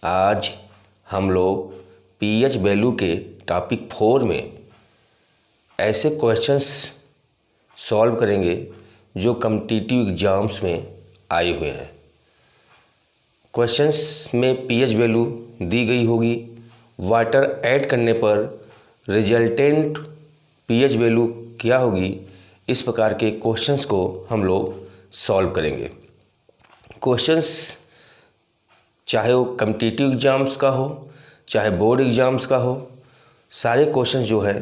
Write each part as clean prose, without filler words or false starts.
आज हम लोग पीएच वैल्यू के टॉपिक 4 में ऐसे क्वेश्चंस सॉल्व करेंगे जो कॉम्पिटिटिव एग्जाम्स में आए हुए हैं। क्वेश्चंस में पीएच वैल्यू दी गई होगी, वाटर ऐड करने पर रिजल्टेंट पीएच वैल्यू क्या होगी, इस प्रकार के क्वेश्चंस को हम लोग सॉल्व करेंगे। क्वेश्चंस चाहे वो कॉम्पिटिटिव एग्जाम्स का हो चाहे बोर्ड एग्जाम्स का हो, सारे क्वेश्चन जो है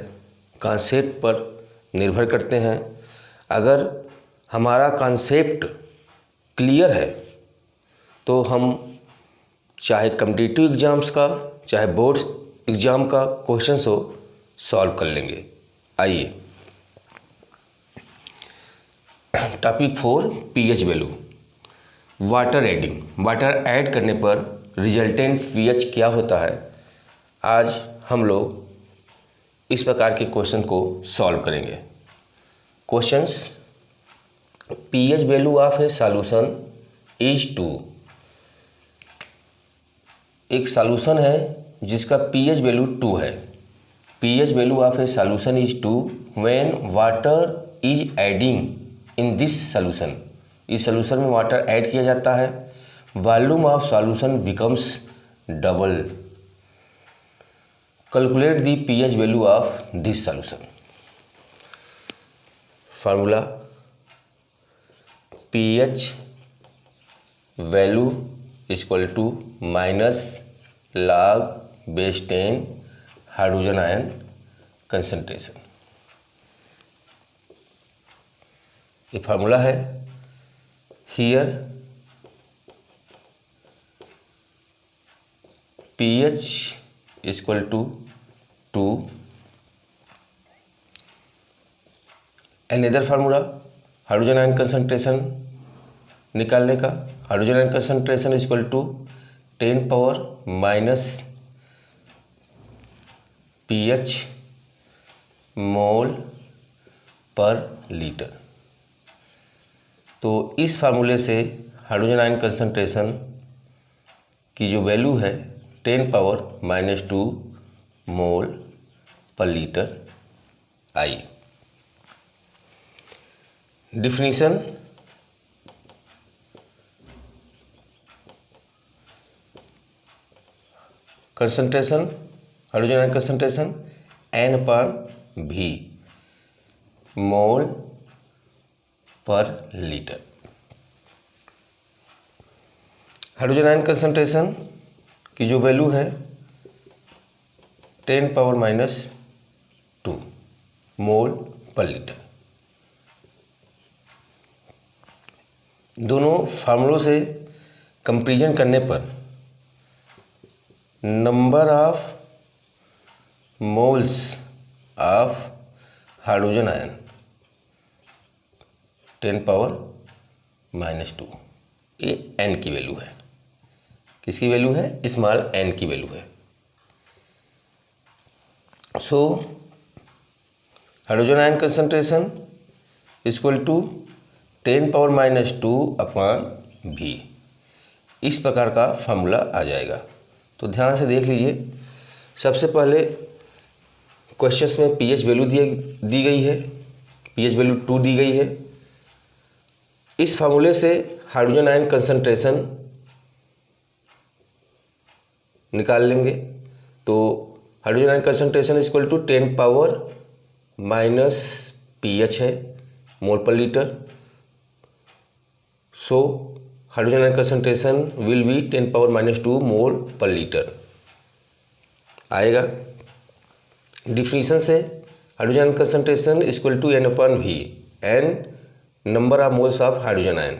कॉन्सेप्ट पर निर्भर करते हैं। अगर हमारा कॉन्सेप्ट क्लियर है तो हम चाहे कॉम्पिटिटिव एग्जाम्स का चाहे बोर्ड एग्ज़ाम का क्वेश्चन हो सॉल्व कर लेंगे। आइए topic 4 pH value. Water adding, water add करने पर रिजल्टेंट पीएच क्या होता है, आज हम लोग इस प्रकार के क्वेश्चन को सॉल्व करेंगे। Questions, pH value of a solution is 2। एक सॉल्यूशन है जिसका पीएच वैल्यू 2 है। PH value of a solution is 2 when water is adding in this solution. इस सॉल्यूशन में वाटर ऐड किया जाता है, volume of solution becomes double. Calculate the pH value of this solution. Formula, pH value equal to minus log base 10 hydrogen ion concentration. ये formula है। Here pH equal to 2। Another formula hydrogen ion concentration निकालने का, hydrogen ion concentration equal to 10 power minus pH mole per litre. तो इस फार्मूले से hydrogen ion concentration की जो वैल्यू है 10 power minus 2 mole per litre आई। Definition, concentration, hydrogen ion concentration N/V mole per litre. Hydrogen ion concentration की जो वैल्यू है 10 power minus 2 mole per litre. दोनों फार्मूलों से कंपैरिजन करने पर number of moles of hydrogen ion 10 power minus 2, ये n की वैल्यू है। किसकी वैल्यू है? स्मॉल n की वैल्यू है। So hydrogen ion concentration equal to 10 power minus 2 upon V। इस प्रकार का फार्मूला आ जाएगा। तो ध्यान से देख लीजिए। सबसे पहले क्वेश्चंस में पीएच वैल्यू दी गई है, पीएच वैल्यू 2 दी गई है। इस फार्मूले से हाइड्रोजन आयन कंसंट्रेशन निकाल लेंगे। तो hydrogen ion concentration equal to 10 power minus pH है mole per litre. So hydrogen ion concentration will be 10 power minus 2 mole per litre आएगा। डिफिनीशन से hydrogen ion concentration equal to N/V, N number of moles of hydrogen ion.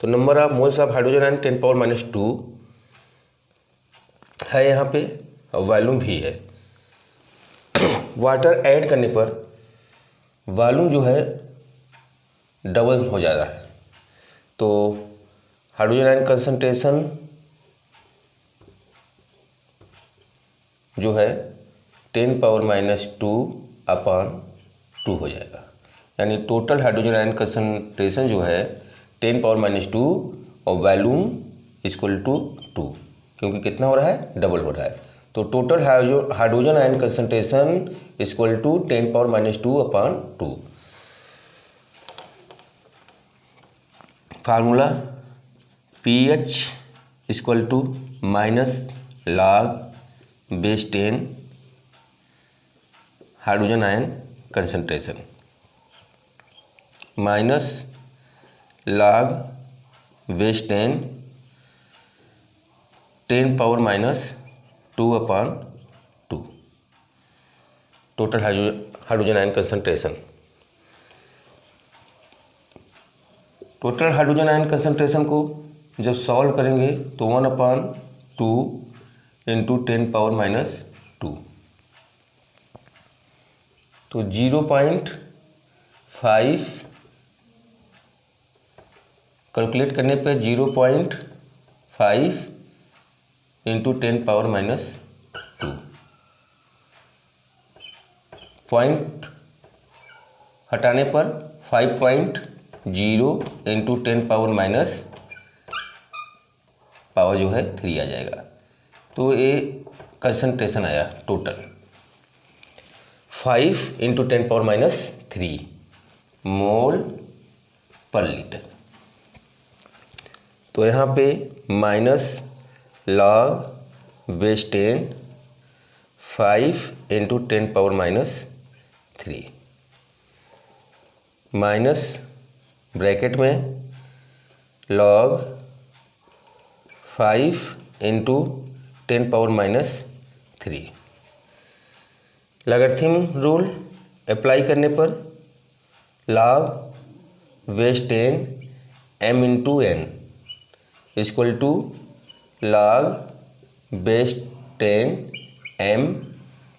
तो number of moles of hydrogen ion 10 power minus 2 है यहाँ पे, और volume भी है। Water add करने पर वॉल्यूम जो है डबल हो जाता है। तो हाइड्रोजन आयन कंसंट्रेशन जो है 10 पावर माइनस 2 अपॉन 2 हो जाएगा। यानी टोटल हाइड्रोजन आयन कंसंट्रेशन जो है 10 पावर माइनस 2 और वॉल्यूम इक्वल टू 2। क्योंकि कितना हो रहा है, डबल हो रहा है। तो total hydrogen ion concentration equal to 10⁻²/2। Formula pH equal to -log/10 hydrogen ion concentration -log/10 10⁻²/2 total hydrogen ion concentration. Total hydrogen ion concentration को जब सॉल्व करेंगे तो 1/2 इंटू 10⁻², तो 0.5 कैलकुलेट करने पे 0.5 इंटू 10⁻², पॉइंट हटाने पर 5.0 इंटू 10⁻³ जो है 3 आ जाएगा। तो ये कंसंट्रेशन आया टोटल 5 इंटू 10⁻³ मोल पर लीटर। तो यहाँ पे -log/10 5 इंटू 10⁻³ माइनस ब्रैकेट में log 5 into 10⁻³ logarithm rule apply करने पर log/10 m into n equal to log/10 m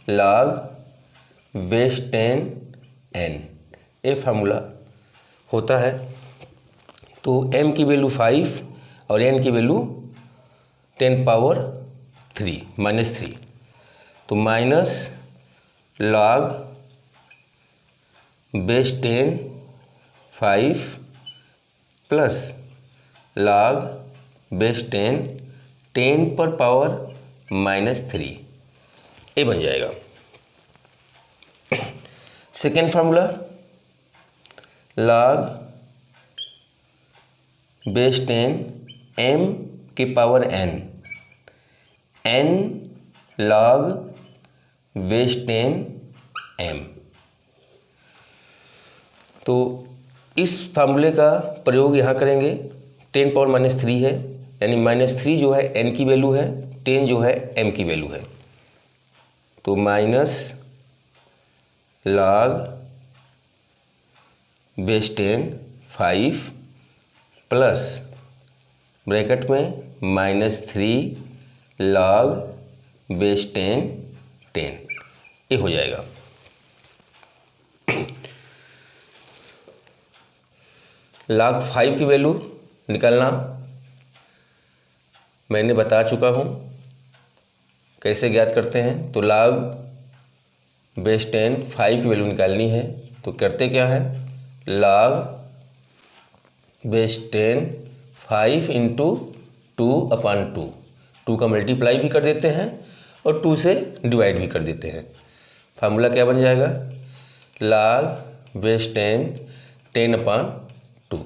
log/10 n, ये फार्मूला होता है। तो m की वैल्यू 5 और n की वैल्यू 10⁻³ -3, तो माइनस log/10 5 प्लस log/10 10⁻³ ये बन जाएगा। सेकेंड फार्मूला log/10 m की पावर n log/10 m। तो इस फार्मूले का प्रयोग यहाँ करेंगे। 10⁻³ है यानी -3 जो है n की वैल्यू है, 10 जो है m की वैल्यू है। तो माइनस log/10 5 प्लस ब्रैकेट में -3 log/10 10, ये हो जाएगा। log 5 की वैल्यू निकालना मैंने बता चुका हूँ, कैसे ज्ञात करते हैं। तो log/10 5 की वैल्यू निकालनी है तो करते क्या है, log/10 5 इंटू 2/2, 2 का मल्टीप्लाई भी कर देते हैं और 2 से डिवाइड भी कर देते हैं। फार्मूला क्या बन जाएगा, log/10 10/2।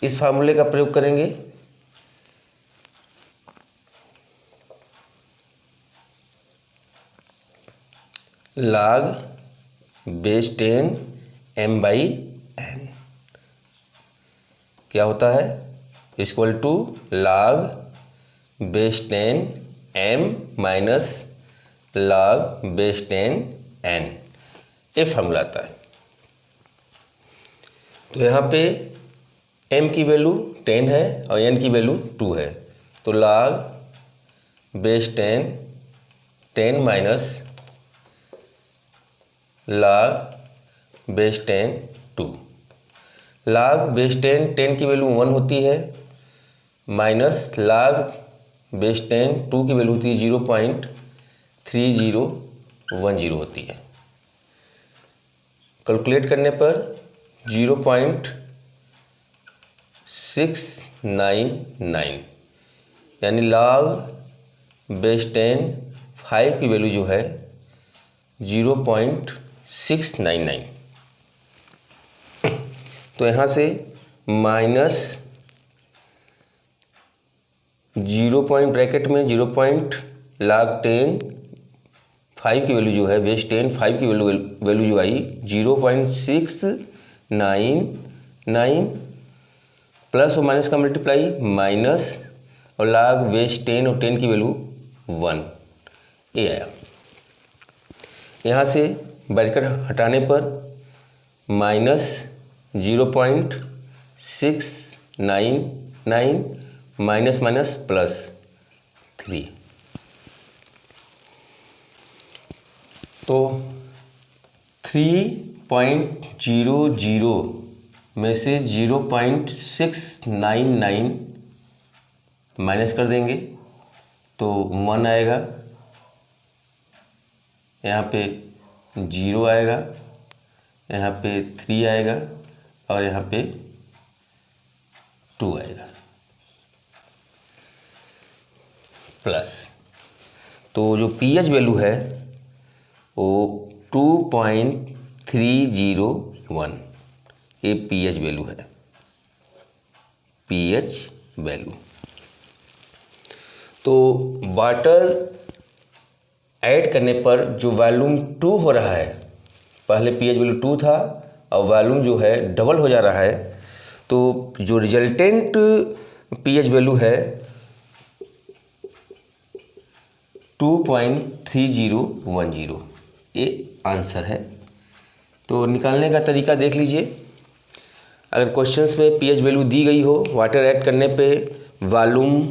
इस फार्मूले का प्रयोग करेंगे log/10 m/n क्या होता है, equal to log/10 m minus log/10 n, ये फार्मूला आता है। तो यहाँ पे m की वैल्यू 10 है और n की वैल्यू 2 है, तो log/10 10 माइनस log/10 2। log/10 10 की वैल्यू 1 होती है, माइनस log/10 2 की वैल्यू होती है 0.3010 होती है। कैलकुलेट करने पर 0.699 यानी log बेस 10 5 की वैल्यू जो है 0.699। तो यहाँ से माइनस 0 पॉइंट ब्रैकेट में 0 पॉइंट log 10 5 की वैल्यू जो है बेस 10 5 की वैल्यू जो आई 0.699 प्लस और माइनस का मल्टीप्लाई माइनस और log बेस 10 और 10 की वैल्यू 1, ये आया। यहाँ से ब्रैकेट हटाने पर माइनस 0.699 माइनस माइनस प्लस 3, तो 3.00 में से 0.699 माइनस कर देंगे तो 1 आएगा, यहाँ पे 0 आएगा, यहाँ पे 3 आएगा और यहाँ पे 2 आएगा प्लस। तो जो पीएच वैल्यू है वो 2.301, ये पीएच वैल्यू है, पीएच वैल्यू। तो वाटर ऐड करने पर जो वॉल्यूम 2 हो रहा है, पहले पीएच वैल्यू 2 था और वॉल्यूम जो है डबल हो जा रहा है, तो जो रिजल्टेंट पीएच वैल्यू है 2.3010, ये आंसर है। तो निकालने का तरीका देख लीजिए। अगर क्वेश्चंस में पीएच वैल्यू दी गई हो, वाटर ऐड करने पे वॉल्यूम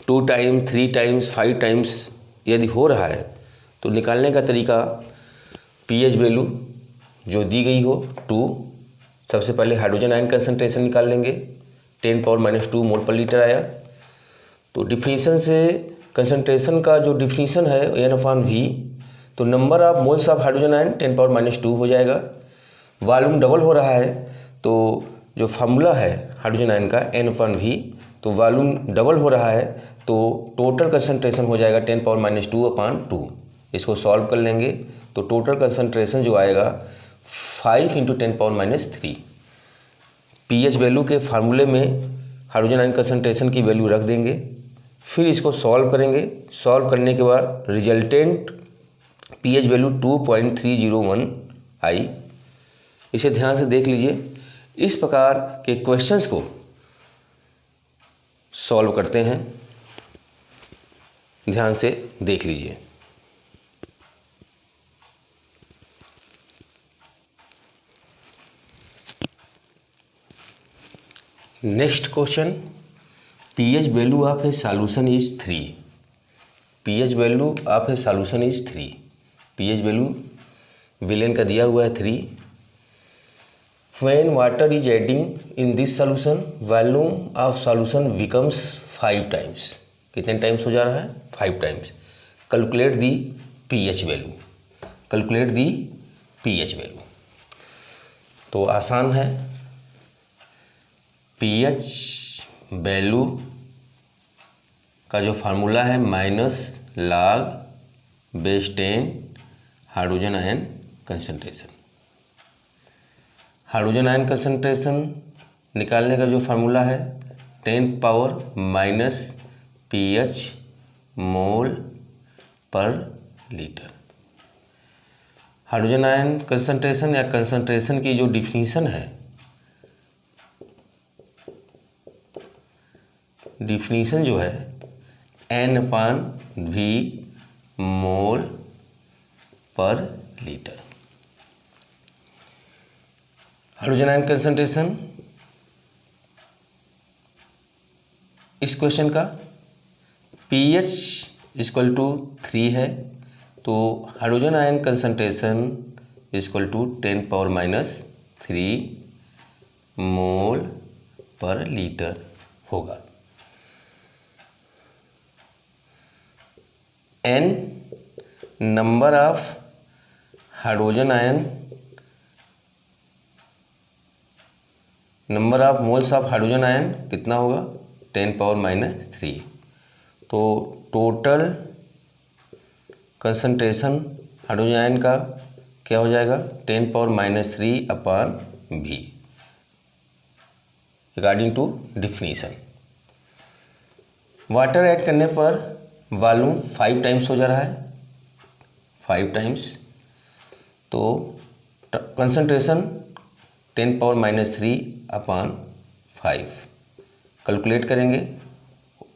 2 टाइम्स 3 टाइम्स 5 टाइम्स यदि हो रहा है, तो निकालने का तरीका पीएच वैल्यू जो दी गई हो 2, सबसे पहले हाइड्रोजन आयन कंसंट्रेशन निकाल लेंगे, 10⁻⁻2 मोल पर लीटर आया। तो डिफिनीशन से कंसंट्रेशन का जो डिफिनीशन है N/V, तो number of moles of hydrogen ion 10⁻⁻2 हो जाएगा। वॉल्यूम डबल हो रहा है तो जो फार्मूला है हाइड्रोजन आयन का N/V, तो वॉल्यूम डबल हो रहा है तो टोटल कंसंट्रेशन हो जाएगा 10⁻⁻2/2। इसको सॉल्व कर लेंगे तो टोटल कंसंट्रेशन जो आएगा 5 × 10⁻³ पीएच वैल्यू के फार्मूले में हाइड्रोजन आयन कंसंट्रेशन की वैल्यू रख देंगे, फिर इसको सॉल्व करेंगे। सॉल्व करने के बाद रिजल्टेंट पीएच वैल्यू 2.301 आई। इसे ध्यान से देख लीजिए। इस प्रकार के क्वेश्चंस को सॉल्व करते हैं, ध्यान से देख लीजिए। Next question, pH value of a solution is 3। pH value of a solution is 3। pH value villain का दिया हुआ है 3। When water is adding in this solution volume of solution becomes 5 times. कितने टाइम्स हो जा रहा है? 5 times. Calculate the pH value. Calculate the pH value. तो आसान है। pH वैल्यू का जो फार्मूला है -log base 10 hydrogen ion concentration. Hydrogen ion concentration निकालने का जो फार्मूला है 10⁻⁻ pH mole per litre. Hydrogen ion concentration या कंसंट्रेशन की जो डिफिनीशन है, डिफिनीशन जो है N/V mole per litre. Hydrogen ion concentration इस क्वेश्चन का pH = 3 है, तो हाइड्रोजन आयन कंसंट्रेशन = 10⁻³ मोल पर लीटर होगा। N number of hydrogen ion, number of moles of hydrogen ion कितना होगा? 10⁻³ तो टोटल कंसंट्रेशन हाइड्रोजन आयन का क्या हो जाएगा 10⁻³ upon V according to definition. Water add करने पर वॉल्यूम 5 टाइम्स हो जा रहा है, 5 टाइम्स, तो कंसंट्रेशन 10⁻³ अपान 5 कैलकुलेट करेंगे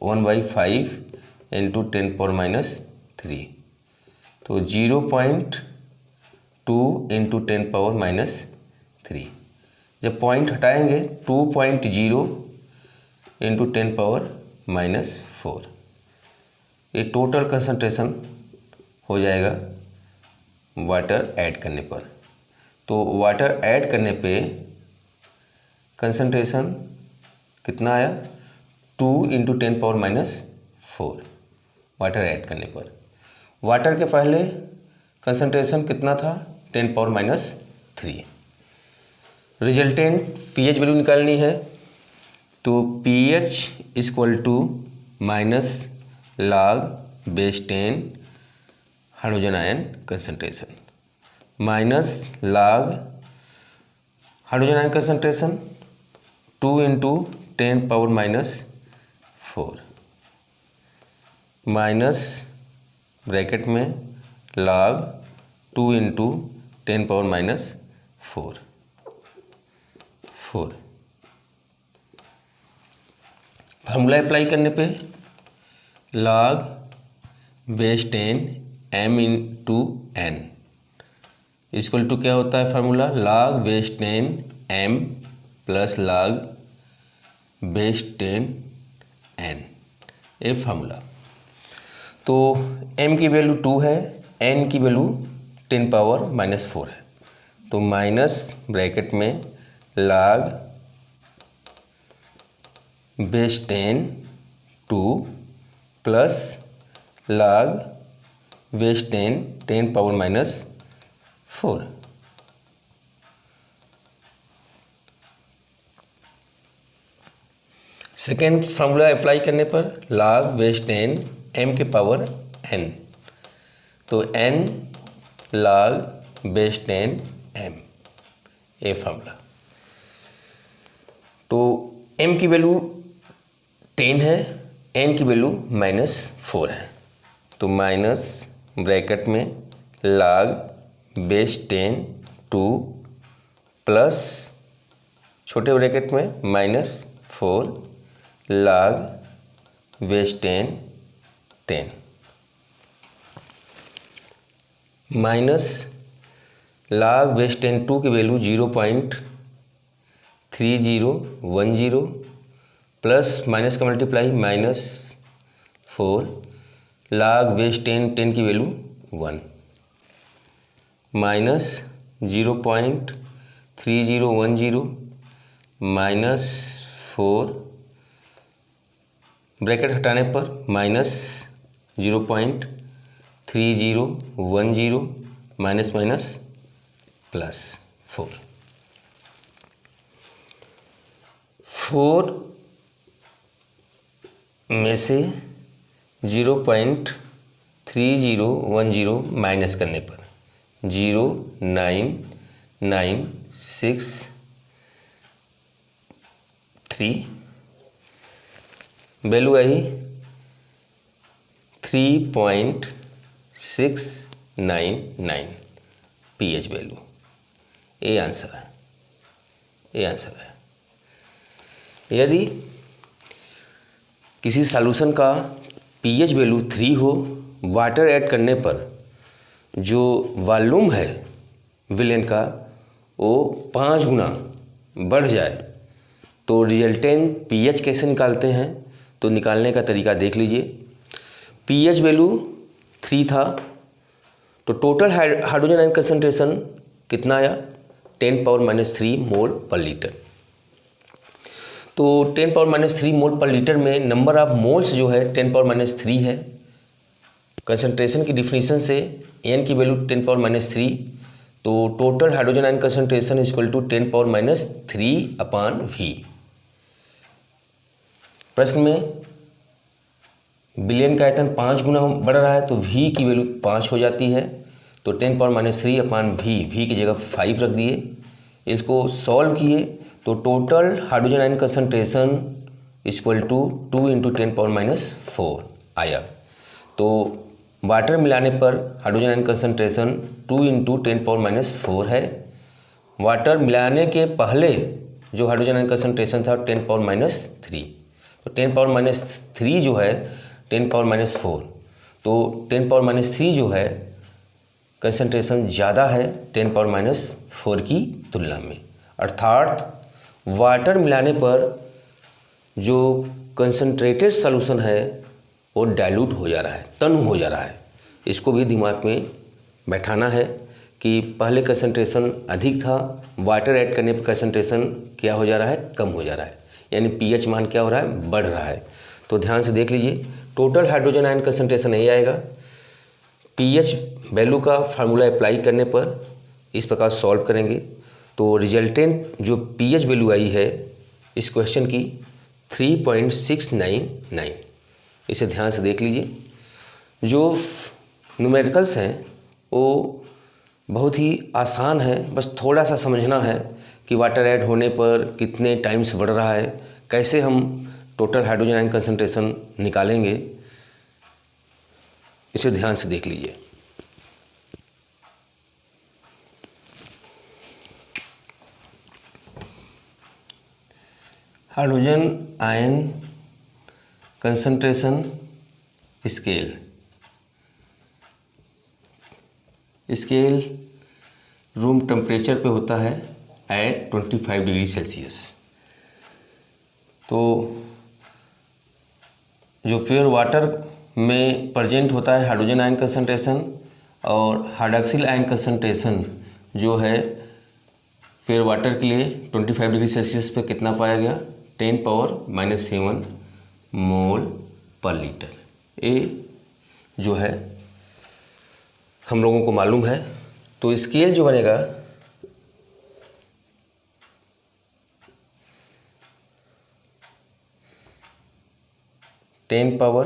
1/5 इंटू 10⁻³ तो 0.2 इंटू 10⁻³ जब पॉइंट हटाएंगे 2.0 इंटू 10⁻⁴ ये टोटल कंसंट्रेशन हो जाएगा वाटर ऐड करने पर। तो वाटर ऐड करने पे कंसंट्रेशन कितना आया 2 इंटू 10⁻⁴ वाटर ऐड करने पर। वाटर के पहले कंसंट्रेशन कितना था 10⁻³ रिजल्टेंट पीएच वैल्यू निकालनी है तो pH equal to -log base 10 hydrogen ion concentration -log hydrogen ion concentration 2 into 10⁻⁴ minus bracket में log 2 इंटू 10⁻⁴ फार्मूला अप्लाई करने पे log base 10 m into n equal to क्या होता है formula log base 10 m plus log base 10 n ये formula. तो m की value 2 है, n की वैल्यू 10⁻⁴ है, तो माइनस ब्रैकेट में log base 10 2 plus log base 10 10⁻⁴। Second formula apply करने पर log base 10 m के पावर n तो n log base 10 m ये फार्मूला। तो m की वैल्यू 10 है, n की वैल्यू -4 है, तो माइनस ब्रैकेट में log base 10 2 प्लस छोटे ब्रैकेट में -4 log base 10 10 minus log base 10 2 की वैल्यू 0.3010 प्लस माइनस का मल्टीप्लाई -4 log base 10 10 की वैल्यू 1 माइनस 0.3010 -4 ब्रैकेट हटाने पर -0.3010 माइनस माइनस प्लस 4 में से 0.3010 माइनस करने पर 0.9963 वैल्यू आई 3.699 pH वैल्यू। ये आंसर है, ये आंसर है। यदि किसी सॉल्यूशन का pH वैल्यू 3 हो, वाटर ऐड करने पर जो वॉल्यूम है विलेन का वो 5 गुना बढ़ जाए तो रिजल्टेंट pH कैसे निकालते हैं, तो निकालने का तरीका देख लीजिए। pH वैल्यू 3 था तो टोटल हाइड्रोजन आयन कंसंट्रेशन कितना आया 10⁻³ मोल पर लीटर। तो 10⁻³ मोल पर लीटर में नंबर ऑफ मोल्स जो है 10⁻³ है। कंसंट्रेशन की डिफिनीशन से n की वैल्यू 10⁻³ तो total hydrogen ion concentration equal to 10⁻³ upon V। प्रश्न में बिलियन का आयतन 5 गुना बढ़ रहा है तो v की वैल्यू 5 हो जाती है। तो 10⁻³ अपॉन v की जगह 5 रख दिए। इसको सॉल्व किए तो total hydrogen ion concentration equal to 2 × 10⁻⁴ आया। तो वाटर मिलाने पर हाइड्रोजन आयन कंसंट्रेशन 2 × 10⁻⁴ है। वाटर मिलाने के पहले जो हाइड्रोजन आयन कंसंट्रेशन था 10⁻³ तो 10⁻³ जो है 10⁻⁴, तो 10⁻³ जो है कंसंट्रेशन ज़्यादा है 10⁻⁴ की तुलना में। अर्थात वाटर मिलाने पर जो कंसंट्रेटेड सॉल्यूशन है वो डाइल्यूट हो जा रहा है, तनु हो जा रहा है। इसको भी दिमाग में बैठाना है कि पहले कंसंट्रेशन अधिक था, वाटर ऐड करने पर कंसंट्रेशन क्या हो जा रहा है, कम हो जा रहा है, यानी पीएच मान क्या हो रहा है, बढ़ रहा है। तो ध्यान से देख लीजिए, टोटल हाइड्रोजन आयन कंसंट्रेशन यही आएगा। पीएच वैल्यू का फार्मूला अप्लाई करने पर इस प्रकार सॉल्व करेंगे तो रिजल्टेंट जो पीएच वैल्यू आई है इस क्वेश्चन की 3.699। इसे ध्यान से देख लीजिए। जो न्यूमेरिकल्स हैं वो बहुत ही आसान है, बस थोड़ा सा समझना है कि वाटर ऐड होने पर कितने टाइम्स बढ़ रहा है, कैसे हम टोटल हाइड्रोजन आयन कंसंट्रेशन निकालेंगे। इसे ध्यान से देख लीजिए। Hydrogen ion concentration scale room temperature पे होता है एट 25 डिग्री सेल्सियस। तो जो प्योर वाटर में प्रेजेंट होता है हाइड्रोजन आयन कंसंट्रेशन और हाइड्रॉक्सिल आयन कंसंट्रेशन जो है प्योर वाटर के लिए 25 डिग्री सेल्सियस पे कितना पाया गया, 10⁻⁷ मोल पर लीटर। ये जो है हम लोगों को मालूम है। तो स्केल जो बनेगा टेन पावर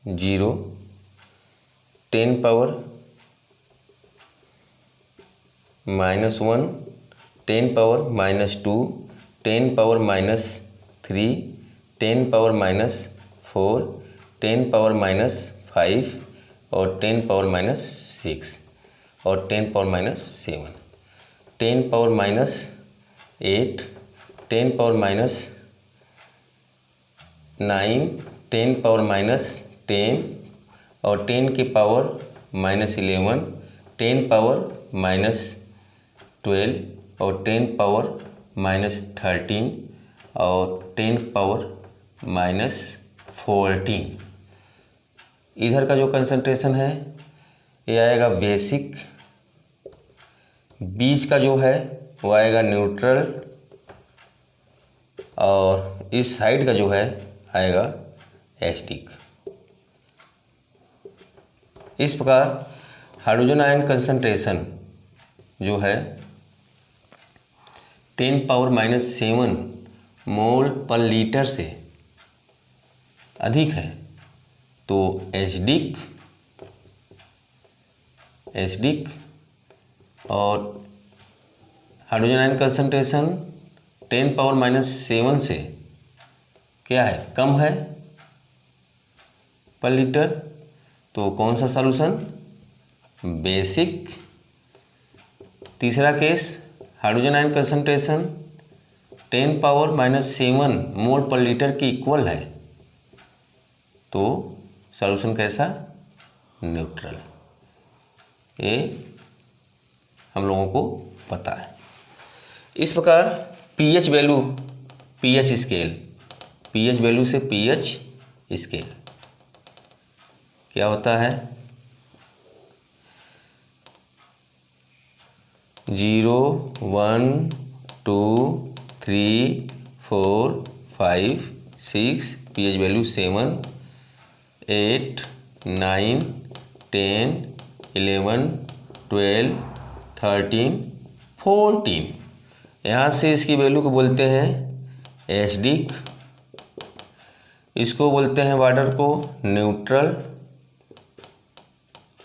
जीरो, 10⁻⁻⁻1, 10⁻⁻2, 10⁻⁻3, 10⁻⁻4, 10⁻⁻5 और 10⁻⁻6 और 10⁻⁻7, 10⁻⁻8, 10⁻�9, 10⁻⁻10 और 10 की पावर -11, 10⁻⁻12 और 10⁻⁻13 और 10⁻⁻14। इधर का जो कंसंट्रेशन है ये आएगा बेसिक, बीच का जो है वो आएगा न्यूट्रल और इस साइड का जो है आएगा एसिडिक। इस प्रकार हाइड्रोजन आयन कंसंट्रेशन जो है 10⁻⁻7 मोल पर लीटर से अधिक है तो एसिडिक और हाइड्रोजन आयन कंसंट्रेशन 10⁻⁻7 से क्या है, कम है पर लीटर, तो कौन सा सॉल्यूशन, बेसिक। तीसरा केस हाइड्रोजन आयन कंसंट्रेशन 10⁻⁻7 मोल पर लीटर के इक्वल है तो सॉल्यूशन कैसा, न्यूट्रल। ये हम लोगों को पता है। इस प्रकार pH value, pH scale, pH value से पीएच स्केल क्या होता है, 0, 1, 2, 3, 4, 5, 6, पीएच वैल्यू 7, 8, 9, 10, 11, 12, 13, 14। यहाँ से इसकी वैल्यू को बोलते हैं एसिडिक, इसको बोलते हैं वाटर को न्यूट्रल,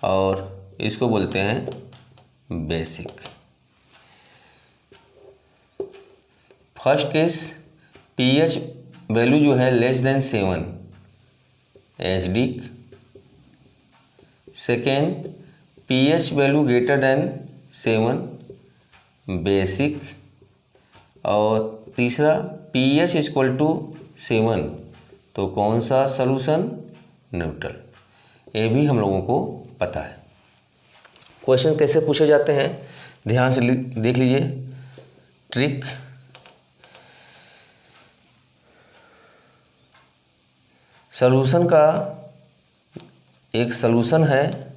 और इसको बोलते हैं basic. First case pH value जो है less than 7 acidic, second pH value greater than 7 basic, और तीसरा pH इक्वल टू 7 तो कौन सा सॉल्यूशन, न्यूट्रल। ये भी हम लोगों को पता है। क्वेश्चन कैसे पूछे जाते हैं ध्यान से देख लीजिए। ट्रिक, सॉल्यूशन का एक सॉल्यूशन है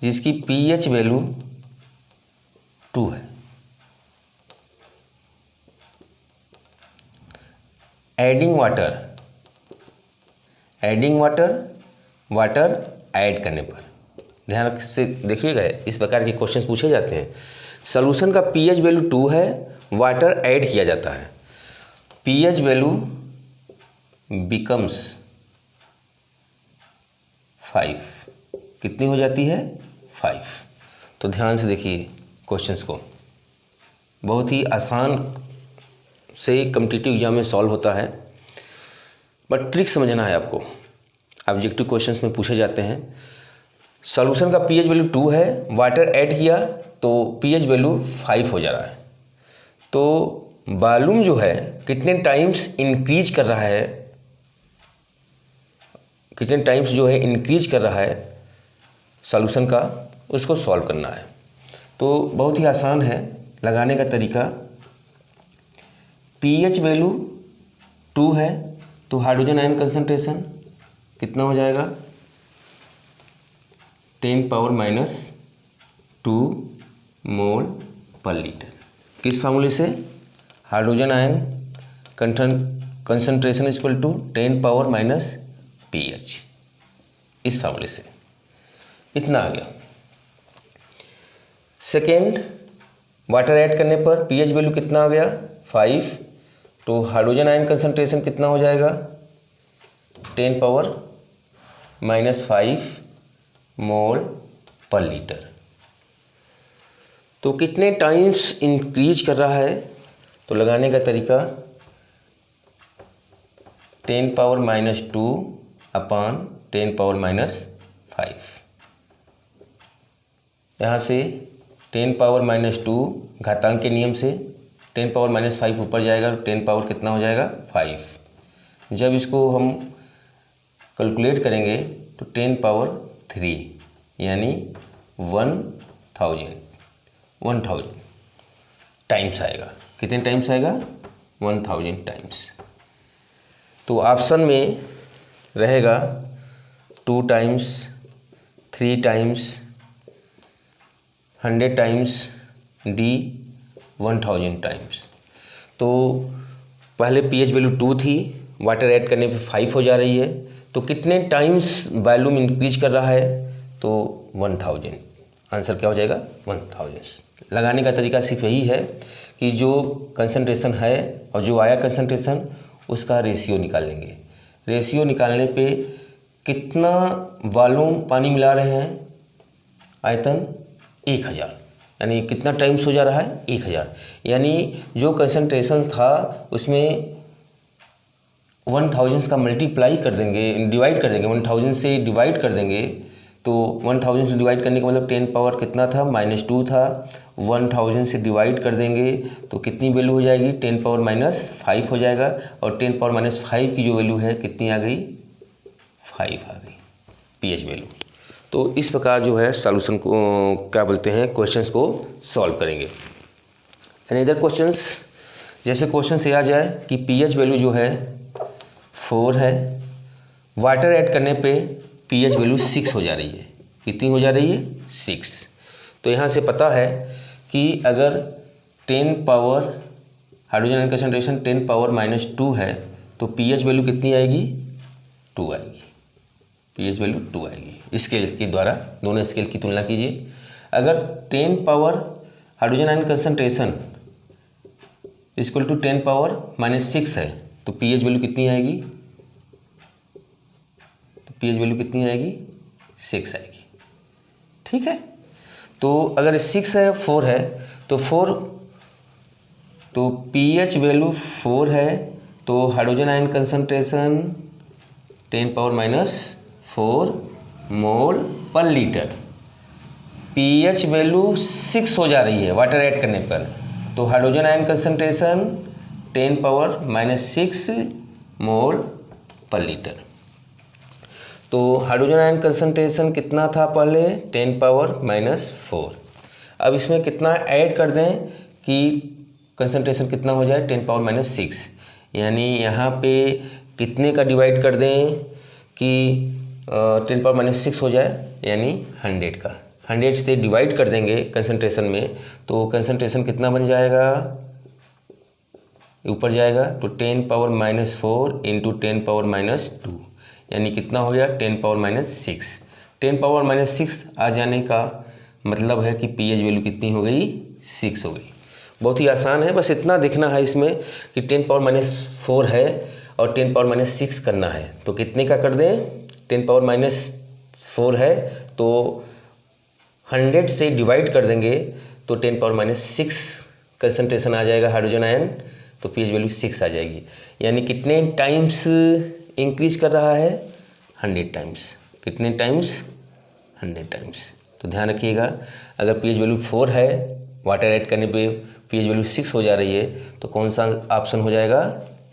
जिसकी pH वैल्यू 2 है। एडिंग वाटर ऐड करने पर, ध्यान से देखिएगा, इस प्रकार के क्वेश्चंस पूछे जाते हैं। सॉल्यूशन का pH वैल्यू 2 है, वाटर ऐड किया जाता है, pH वैल्यू बिकम्स 5, कितनी हो जाती है 5। तो ध्यान से देखिए क्वेश्चंस को, बहुत ही आसान से कॉम्पिटिटिव एग्जाम में सॉल्व होता है, बट ट्रिक समझना है आपको। ऑब्जेक्टिव क्वेश्चंस में पूछे जाते हैं, सॉल्यूशन का pH वैल्यू 2 है, वाटर ऐड किया तो pH वैल्यू 5 हो जा रहा है। तो वॉल्यूम जो है कितने टाइम्स इंक्रीज कर रहा है, कितने टाइम्स जो है इंक्रीज कर रहा है सॉल्यूशन का, उसको सॉल्व करना है। तो बहुत ही आसान है लगाने का तरीका। pH वैल्यू 2 है तो हाइड्रोजन आयन कंसंट्रेशन कितना हो जाएगा 10⁻⁻2 मोल पर लीटर। किस फार्मूले से, hydrogen ion concentration equal to 10⁻⁻pH, इस फार्मूले से इतना आ गया। सेकेंड, वाटर ऐड करने पर pH वैल्यू कितना आ गया 5, तो हाइड्रोजन आयन कंसंट्रेशन कितना हो जाएगा 10⁻⁻5 मोल पर लीटर। तो कितने टाइम्स इंक्रीज कर रहा है, तो लगाने का तरीका 10⁻⁻2 अपान 10⁻⁻5। यहाँ से 10⁻⁻2 घातांक के नियम से 10⁻⁻5 ऊपर जाएगा, 10 पावर कितना हो जाएगा 5। जब इसको हम कैलकुलेट करेंगे तो 10⁻3 यानी 1000 टाइम्स आएगा। कितने टाइम्स आएगा 1000 टाइम्स। तो ऑप्शन में रहेगा 2 times, 3 times, 100 times, D 1000 times. तो पहले pH वैल्यू 2 थी, वाटर ऐड करने पे 5 हो जा रही है, तो कितने टाइम्स वॉल्यूम इंक्रीज कर रहा है, तो 1000। आंसर क्या हो जाएगा 1000। लगाने का तरीका सिर्फ यही है कि जो कंसंट्रेशन है और जो आया कंसंट्रेशन उसका रेशियो निकाल लेंगे। रेशियो निकालने पे कितना वॉल्यूम पानी मिला रहे हैं, आयतन 1000, यानी कितना टाइम्स हो जा रहा है 1000, यानी जो कंसंट्रेशन था उसमें 1000 का मल्टीप्लाई कर देंगे, डिवाइड कर देंगे, 1000 से डिवाइड कर देंगे। तो 1000 से डिवाइड करने का मतलब 10 पावर कितना था -2 था, 1000 से डिवाइड कर देंगे तो कितनी वैल्यू हो जाएगी 10⁻⁻5 हो जाएगा, और 10⁻⁻5 की जो वैल्यू है कितनी आ गई 5 आ गई pH वैल्यू। तो इस प्रकार जो है सॉल्यूशन को क्या बोलते हैं, क्वेश्चंस को सॉल्व करेंगे। अनदर क्वेश्चंस, जैसे क्वेश्चन से आ जाए कि pH वैल्यू जो है 4 है, वाटर ऐड करने पे pH वैल्यू 6 हो जा रही है। कितनी हो जा रही है 6। तो यहाँ से पता है कि अगर 10 पावर हाइड्रोजन आयन कंसंट्रेशन 10⁻⁻2 है तो pH वैल्यू कितनी आएगी 2 आएगी। pH वैल्यू 2 आएगी। स्केल के द्वारा दोनों स्केल की तुलना कीजिए। अगर 10 power hydrogen ion concentration equal to 10 power -6 है, तो pH वैल्यू कितनी आएगी? तो pH वैल्यू कितनी आएगी? 6 आएगी। ठीक है, तो अगर 6 है 4 है तो pH वैल्यू 4 है, तो हाइड्रोजन आयन कंसंट्रेशन 10 पावर -4 मोल पर लीटर। pH वैल्यू 6 हो जा रही है वाटर ऐड करने पर, तो हाइड्रोजन आयन कंसंट्रेशन 10 पावर -6 मोल पर लीटर। तो हाइड्रोजन आयन कंसंट्रेशन कितना था पहले? 10 पावर -4। अब इसमें कितना ऐड कर दें कि कंसंट्रेशन कितना हो जाए? 10 पावर -6, यानी यहाँ पे कितने का डिवाइड कर दें कि 10 पावर -6 हो जाए, यानी 100 का। 100 से डिवाइड कर देंगे कंसंट्रेशन में, तो कंसंट्रेशन कितना बन जाएगा? ऊपर जाएगा तो 10 पावर -4 इंटू 10 पावर -2, यानी कितना हो गया? 10 पावर -6। 10 पावर -6 आ जाने का मतलब है कि pH वैल्यू कितनी हो गई? 6 हो गई। बहुत ही आसान है, बस इतना देखना है इसमें कि 10 पावर -4 है और 10 पावर -6 करना है, तो कितने का कर दें? 10 पावर -4 है तो 100 से डिवाइड कर देंगे तो 10 पावर -6 कंसंट्रेशन आ जाएगा हाइड्रोजन आयन, तो pH वैल्यू 6 आ जाएगी। यानी कितने टाइम्स इंक्रीज कर रहा है? 100 टाइम्स। कितने टाइम्स? 100 टाइम्स। तो ध्यान रखिएगा, अगर pH वैल्यू 4 है, वाटर ऐड करने पे pH वैल्यू 6 हो जा रही है, तो कौन सा ऑप्शन हो जाएगा?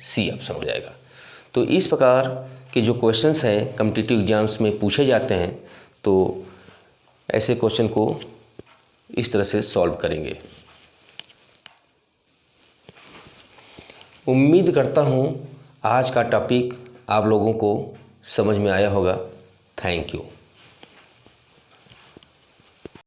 सी ऑप्शन हो जाएगा। तो इस प्रकार के जो क्वेश्चंस हैं कॉम्पिटिटिव एग्जाम्स में पूछे जाते हैं, तो ऐसे क्वेश्चन को इस तरह से सॉल्व करेंगे। उम्मीद करता हूँ आज का टॉपिक आप लोगों को समझ में आया होगा। Thank you.